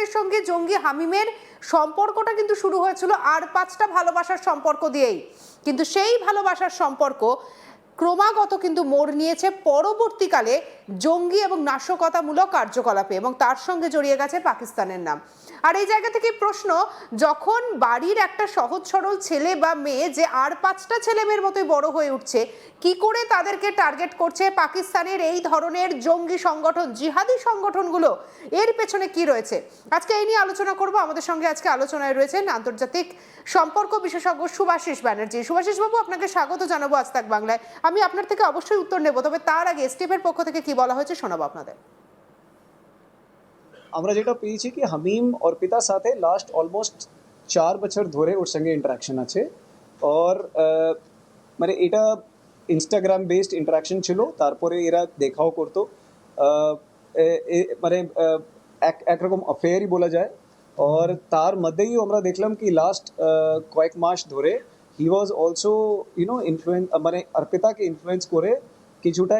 পরিবারের সঙ্গে জঙ্গি হামিমের সম্পর্কটা কিন্তু শুরু হয়েছিল আর 5টা ভালোবাসার সম্পর্ক দিয়েই, কিন্তু সেই ভালোবাসার সম্পর্ক ক্রমাগত কিন্তু মোড় নিয়েছে পরবর্তীকালে জঙ্গি এবং নাশকতামূলক কার্যকলাপে, এবং তার সঙ্গে জড়িয়ে গেছে পাকিস্তানের নাম। আর এই জায়গা থেকে প্রশ্ন, যখন বাড়ির একটা সহজ সরল ছেলে বা মেয়ে যে আর 5টা ছেলে মেয়ের মতোই বড় হয়ে উঠছে, কি করে তাদেরকে টার্গেট করছে পাকিস্তানের এই ধরনের জঙ্গি সংগঠন, জিহাদি সংগঠনগুলো, এর পেছনে কি রয়েছে, আজকে এই নিয়ে আলোচনা করব। আমাদের সঙ্গে আজকে আলোচনায় রয়েছেন আন্তর্জাতিক সম্পর্ক বিশেষজ্ঞ শুভাশিস ব্যানার্জি। শুভাশিস বাবু, আপনাকে স্বাগত জানাবো আজ তাক বাংলায়। আমি আপনার থেকে অবশ্যই উত্তর নেব, তবে তার আগে স্টিফের পক্ষ থেকে কি বলা হয়েছে শোনাবো আপনাদের। আমরা যেটা পেয়েছি কি হামিম অর্পিতার সাথে লাস্ট অলমোস্ট 4 বছর ধরে ওর সঙ্গে ইন্টারাকশন আছে। আর মানে এটা ইনস্টাগ্রাম বেসড ইন্টারাকশন ছিল, তারপরে এরা দেখাও করতো, মানে একরকম অ্যাফেয়ারই বলা যায়। আর তার মধ্যেই আমরা দেখলাম কি লাস্ট কয়েক মাস ধরে হি ওয়াজ অলসো ইনফ্লুয়েন্স, মানে অর্পিতাকে ইনফ্লুয়েন্স করে কিছুটা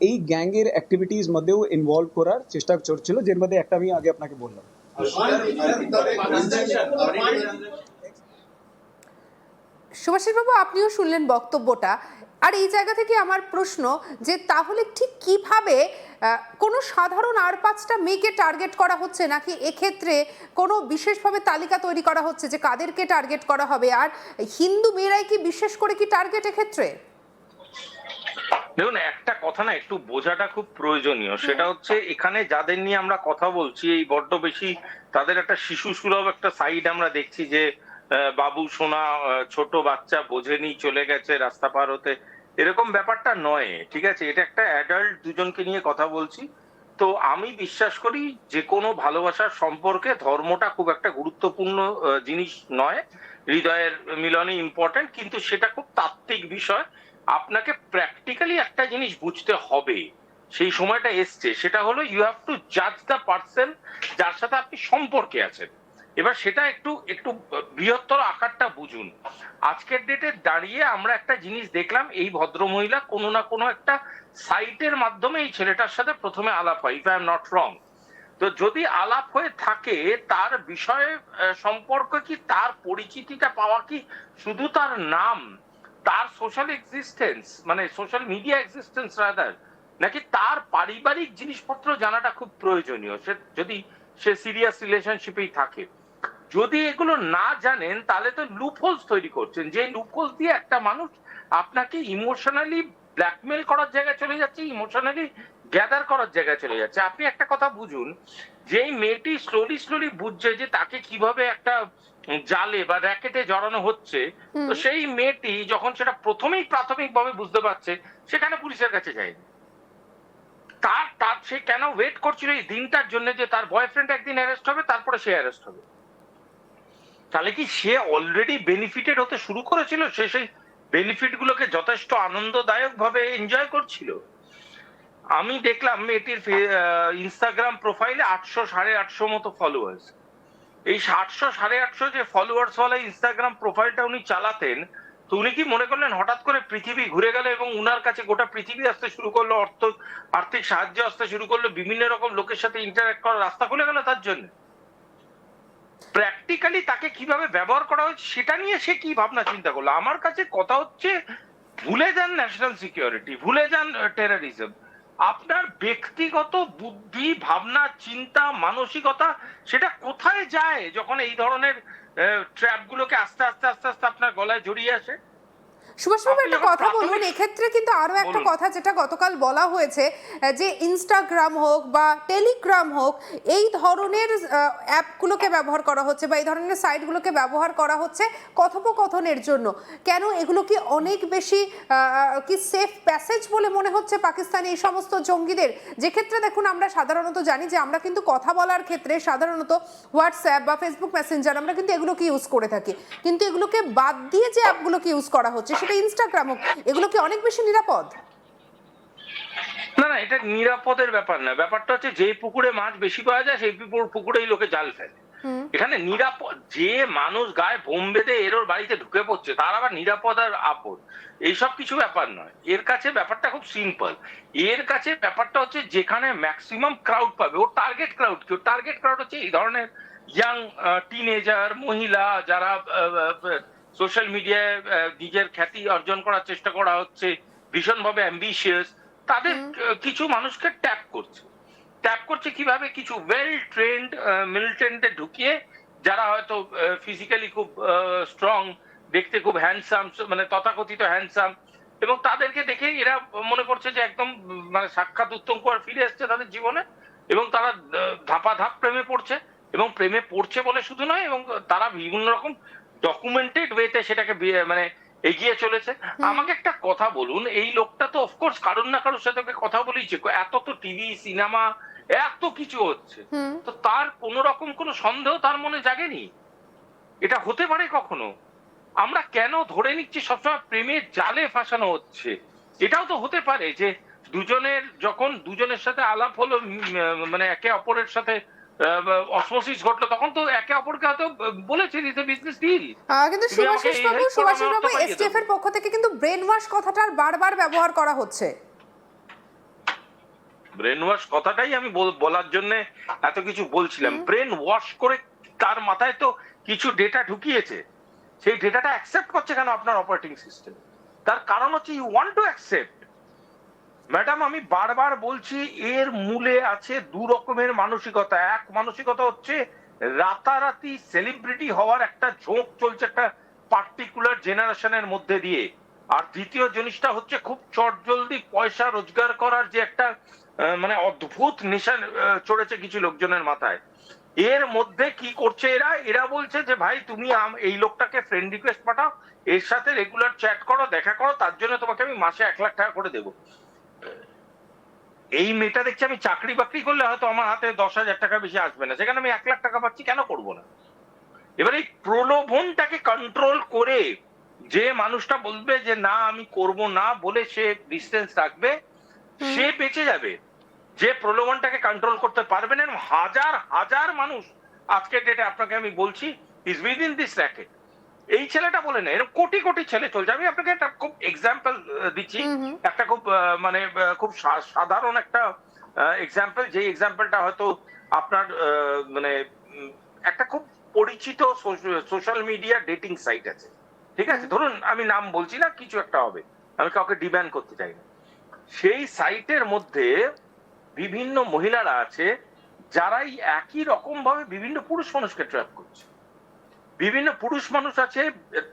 এই গ্যাংয়ের অ্যাক্টিভিটিস মধ্যেও ইনভলভ করার চেষ্টা করছিল, যের মধ্যে একটা আমি আগে আপনাকে বললাম। শুভাশিস বাবু, আপনিও শুনলেন বক্তব্যটা। আর এই জায়গা থেকে আমার প্রশ্ন, যে তাহলে ঠিক কিভাবে কোনো সাধারণ আর 5টা মেয়েকে টার্গেট করা হচ্ছে, নাকি এক্ষেত্রে কোনো বিশেষভাবে তালিকা তৈরি করা হচ্ছে যে কাদেরকে টার্গেট করা হবে? আর হিন্দু মেয়েরাই কি বিশেষ করে কি টার্গেট এক্ষেত্রে? দেখুন, একটা কথা না একটু বোঝাটা খুব প্রয়োজনীয়, সেটা হচ্ছে এখানে যাদের নিয়ে আমরা কথা বলছি এই বড্ড বেশি তাদের একটা শিশু সুলভ একটা সাইড আমরা দেখছি, যে বাবু সোনা ছোট বাচ্চা বোঝেনি চলে গেছে রাস্তা পার হতে, এরকম ব্যাপারটা নয়, ঠিক আছে? এটা একটা অ্যাডাল্ট দুজনকে নিয়ে কথা বলছি। তো আমি বিশ্বাস করি যে কোনো ভালোবাসার সম্পর্কে ধর্মটা খুব একটা গুরুত্বপূর্ণ জিনিস নয়, হৃদয়ের মিলনে ইম্পর্টেন্ট, কিন্তু সেটা খুব তাত্ত্বিক বিষয়। আপনাকে প্র্যাকটিক্যালি একটা জিনিস বুঝতে হবে, সেই সময়টা এসছে, সেটা হলো ইউ হ্যাভ টু জাজ দ্য পার্সন যার সাথে আপনি সম্পর্কে আছেন। এবার সেটা একটু একটু বৃহত্তর আকারটা বুঝুন। আজকের ডেটে দাঁড়িয়ে আমরা একটা জিনিস দেখলাম, এই ভদ্রমহিলা কোনো না কোনো একটা সাইটের মাধ্যমে এই ছেলেটার সাথে প্রথমে আলাপ হয়, if I am not wrong. তো যদি আলাপ হয়ে থাকে, তার বিষয়ে সম্পর্ক কি, তার পরিচিতিটা পাওয়া কি শুধু তার নাম, তার সোশ্যাল এক্সিস্টেন্স, মানে সোশ্যাল মিডিয়া এক্সিস্টেন্স রাদার, নাকি তার পারিবারিক জিনিসপত্র জানাটা খুব প্রয়োজনীয়, সে যদি সে সিরিয়াস রিলেশনশিপেই থাকে। যদি এগুলো না জানেন তাহলে তো লুপহোলস তৈরি করছেন, যে লুপহোলস দিয়ে একটা মানুষ আপনাকে ইমোশনালি ব্ল্যাকমেল করার জায়গায় চলে যাচ্ছে, ইমোশনালি গ্যাদার করার জায়গায় চলে যাচ্ছে। আপনি একটা কথা বুঝুন, যে মেয়েটি স্লোলি স্লোলি বুঝছে যে তাকে কিভাবে একটা জালে বা র্যাকেটে জড়ানো হচ্ছে, তো সেই মেয়েটি যখন সেটা প্রথমেই প্রাথমিকভাবে বুঝতে পারছে, সেখানে পুলিশের কাছে যায়নি। তার তার সে কেন ওয়েট করছিল এই দিনটার জন্য, যে তার বয়ফ্রেন্ড একদিন অ্যারেস্ট হবে, তারপরে সে অ্যারেস্ট হবে? তাহলে কি সে অলরেডি বেনিফিটেড হতে শুরু করেছিল? সে সেই বেনিফিট গুলোকে যথেষ্ট আনন্দদায়ক ভাবে এনজয় করছিল? আমি দেখলাম মেয়েটির ইনস্টাগ্রাম প্রোফাইলে 800-850 মতো ফলোয়ার্স। এই 800-850 যে ফলোয়ার্স ওয়ালা ইনস্টাগ্রাম প্রোফাইলটা উনি চালাতেন, তো উনি কি মনে করলেন হঠাৎ করে পৃথিবী ঘুরে গেল এবং উনার কাছে গোটা পৃথিবী আসতে শুরু করলো, আর্থিক সাহায্য আসতে শুরু করলো, বিভিন্ন রকম লোকের সাথে ইন্টারঅ্যাক্ট করার রাস্তা খুলে গেল তার জন্য? প্র্যাকটিক্যালি তাকে কিভাবে ব্যবহার করা হচ্ছে সেটা নিয়ে সে কি ভাবনা চিন্তা করলো? আমার কাছে কথা হচ্ছে, ভুলে যান ন্যাশনাল সিকিউরিটি, ভুলে যান টেররিজম, আপনার ব্যক্তিগত বুদ্ধি, ভাবনা, চিন্তা, মানসিকতা সেটা কোথায় যায় যখন এই ধরনের ট্র্যাপ গুলোকে আস্তে আস্তে আস্তে আস্তে আপনার গলায় জড়িয়ে আসে? সুভাষবাবু, একটা কথা বলুন, এক্ষেত্রে কিন্তু আরো একটা কথা যেটা গতকাল বলা হয়েছে, যে ইনস্টাগ্রাম হোক বা টেলিগ্রাম হোক, এই ধরনের অ্যাপগুলোকে ব্যবহার করা হচ্ছে বা এই ধরনের সাইটগুলোকে ব্যবহার করা হচ্ছে কথোপকথনের জন্য। কেন এগুলো কি অনেক বেশি কি সেফ প্যাসেজ বলে মনে হচ্ছে পাকিস্তানি এই সমস্ত জঙ্গিদের? যে ক্ষেত্রে দেখুন, আমরা সাধারণত জানি যে আমরা কিন্তু কথা বলার ক্ষেত্রে সাধারণত হোয়াটসঅ্যাপ বা ফেসবুক মেসেঞ্জার আমরা কিন্তু এগুলোকে ইউজ করে থাকি, কিন্তু এগুলোকে বাদ দিয়ে যে অ্যাপগুলোকে ইউজ করা হচ্ছে, সেটা ইনস্টাগ্রাম হোক, এগুলো কি অনেক বেশি নিরাপদ? না না, এটা নিরাপদের ব্যাপার না, ব্যাপারটা হচ্ছে যে পুকুরে মাছ বেশি পাওয়া যায় সেই পুকুরেই লোকে জাল ফেলে। এখানে নিরাপদ যে মানুষ গায়ে বোম বেঁধে এর ওর বাড়িতে ঢুকে পড়ছে তার আবার নিরাপদ আর আপদ এইসব কিছু ব্যাপার নয়। এর কাছে ব্যাপারটা খুব সিম্পল। এর কাছে ব্যাপারটা হচ্ছে যেখানে ম্যাক্সিমাম ক্রাউড পাবে, ওর টার্গেট ক্রাউড কি? ওর টার্গেট ক্রাউড হচ্ছে এই ধরনের ইয়াং টিনেজার মহিলা যারা সোশ্যাল মিডিয়ায় নিজের খ্যাতি অর্জন করার চেষ্টা করা হচ্ছে, ভীষণভাবে অ্যাম্বিশিয়াস, তাদের কিছু মানুষকে ট্যাপ করছে কিভাবে? কিছু ওয়েল ট্রেন্ড মিলিটেন্টে ঢুকিয়ে, যারা হয়তো ফিজিক্যালি খুব স্ট্রং, দেখতে খুব হ্যান্ডসাম, মানে তথাকথিত হ্যান্ডসাম, এবং তাদেরকে দেখে এরা মনে করছে যে একদম মানে সাক্ষাৎ উত্তম কুমার ফিরে এসছে তাদের জীবনে, এবং তারা ধাপাধাপ প্রেমে পড়ছে, এবং প্রেমে পড়ছে বলে শুধু নয়, এবং তারা বিভিন্ন রকম ডকুমেন্টেড ওয়েতে সেটাকে মানে এগিয়ে চলেছে। আমাকে একটা কথা বলুন, এই লোকটা তো অফকোর্স কারোর না কারোর সাথে কথা বলেইছে, এত তো টিভি সিনেমা এত কিছু হচ্ছে, তো তার কোন রকম কোন সন্দেহ তার মনে জাগেনি? এটা হতে পারে কখনো? আমরা কেন ধরে নিচ্ছি সবসময় প্রেমের জালে ফাঁসানো হচ্ছে? এটাও তো হতে পারে যে দুজনের যখন দুজনের সাথে আলাপ হলো, মানে একে অপরের সাথে অসমোসিস ঘটলো, তখন তো একে অপরকে হয়তো বলেছে দিতে বিজনেস ডিল। কিন্তু সুভাষিস বাবু এসটিএফ এর পক্ষ থেকে কিন্তু ব্রেন ওয়াশ কথাটা বারবার ব্যবহার করা হচ্ছে। ব্রেন ওয়াশ কথাটাই আমি বলার জন্য এত কিছু বলছিলাম। ব্রেন ওয়াশ করে তার মাথায় তো কিছু ডেটা ঢুকিয়েছে, সেই ডেটাটা অ্যাকসেপ্ট করছে কেন আপনার অপারেটিং সিস্টেম? তার কারণ হচ্ছে you want to accept. Madam, আমি বারবার বলছি এর মূলে আছে দু রকমের মানসিকতা। এক মানসিকতা হচ্ছে রাতারাতি সেলিব্রিটি হওয়ার একটা ঝোঁক চলছে একটা পার্টিকুলার জেনারেশনের মধ্যে দিয়ে, আর দ্বিতীয় জিনিসটা হচ্ছে খুব চটজলদি পয়সা রোজগার করার যে একটা মানে অদ্ভুত নেশা চড়েছে কিছু লোকজনের মাথায়। এর মধ্যে কি করছে এরা বলছে যে ভাই তুমি এই লোকটাকে ফ্রেন্ড রিকোয়েস্ট পাঠাও, এর সাথে রেগুলার চ্যাট করো, দেখা করো, তার জন্য তোমাকে আমি মাসে 1 লাখ টাকা করে দেবো। এই মেয়েটা দেখছি আমি চাকরি বাকরি করলে হয়তো আমার হাতে 10,000 টাকা বেশি আসবে না, সেখানে আমি 1 লাখ টাকা পাচ্ছি, কেন করবো না? এবার এই প্রলোভনটাকে কন্ট্রোল করে যে মানুষটা বলবে যে না আমি করব না বলে সে ডিস্টেন্স রাখবে, সে বেঁচে যাবে। যে প্রলোভনটাকে কন্ট্রোল করতে পারবে না, হাজার হাজার মানুষ আজকের ডেটে আপনাকে আমি বলছি ইজ উইদিন দিস র্যাকেট। এই ছেলেটা বলে না, এরকম কোটি কোটি ছেলে চলছে। আমি আপনাকে একটা খুব এক্সাম্পল দিচ্ছি, একটা খুব মানে খুব সাধারণ একটা এক্সাম্পল, যে এক্সাম্পলটা হয়তো আপনার মানে একটা খুব পরিচিত সোশ্যাল মিডিয়া ডেটিং সাইট আছে, ঠিক আছে, ধরুন আমি নাম বলছি না, কিছু একটা হবে, আমি কাউকে ডিব্যান করতে চাই না। সেই সাইটের মধ্যে বিভিন্ন মহিলারা আছে যারাই একই রকম ভাবে বিভিন্ন পুরুষ মানুষকে ট্র্যাপ করছে। বিভিন্ন পুরুষ মানুষ আছে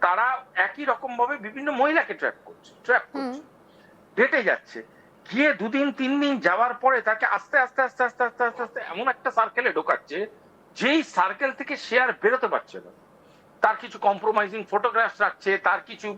তারা একই রকম ভাবে বিভিন্ন মহিলাকে ট্র্যাপ করছে, ডেটে যাচ্ছে, গিয়ে 2 দিন 3 দিন যাওয়ার পরে তাকে আস্তে আস্তে আস্তে আস্তে আস্তে আস্তে আস্তে এমন একটা সার্কেলে ঢোকাচ্ছে যেই সার্কেল থেকে সে আর বেরোতে পারছে না। তার কিছু কম্প্রোমাইজিং ফটোগ্রাফ রাখছে, তার কিছু